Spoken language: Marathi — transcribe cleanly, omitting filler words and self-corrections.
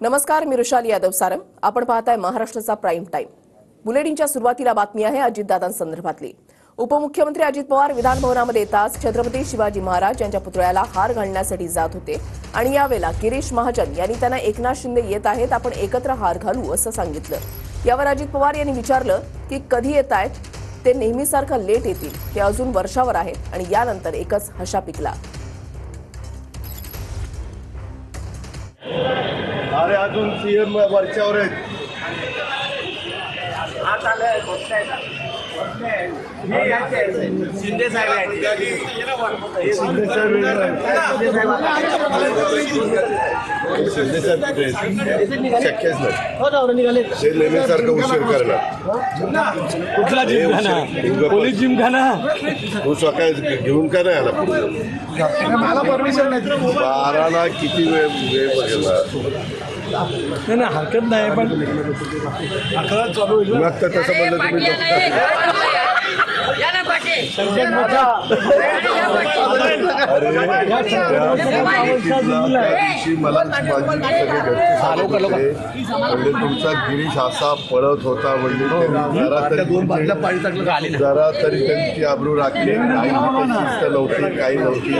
नमस्कार, मी रुशाली यादव सारम. आपण पाहताय महाराष्ट्राचा प्राईम टाइम. बुलेटिनच्या सुरुवातीला बातमी आहे अजितदादांसंदर्भातली. उपमुख्यमंत्री अजित पवार विधानभवनामध्ये येताच छत्रपती शिवाजी महाराज यांच्या पुतळ्याला हार घालण्यासाठी जात होते आणि यावेळेला गिरीश महाजन यांनी त्यांना एकनाथ शिंदे येत आहेत, आपण एकत्र हार घालू असं सांगितलं. यावर अजित पवार यांनी विचारलं की कधी येत आहेत? ते नेहमीसारखं लेट येतील, ते अजून वर्षावर आहेत आणि यानंतर एकच हशा पिकला. अरे अजून सीएम वरच्यावर आहेत. शिंदे साहेब शक्यच नाही. ते नेहमीसारखं उशीर करणार. कुठला जिमखाना? पोलीस जिमखाना. तू सकाळी घेऊन का नाही आला? मला परमिशन नाही. 12ला किती वेळ बघायला? नाही हरकत नाही, पण 11 चालू होईल. मग तर तसं म्हणलं तुम्ही मला म्हणजे तुमचा गिरीश असा पळत होता, म्हणजे जरा तरी त्यांची आबरू राखली. काही नव्हती, काही नव्हती.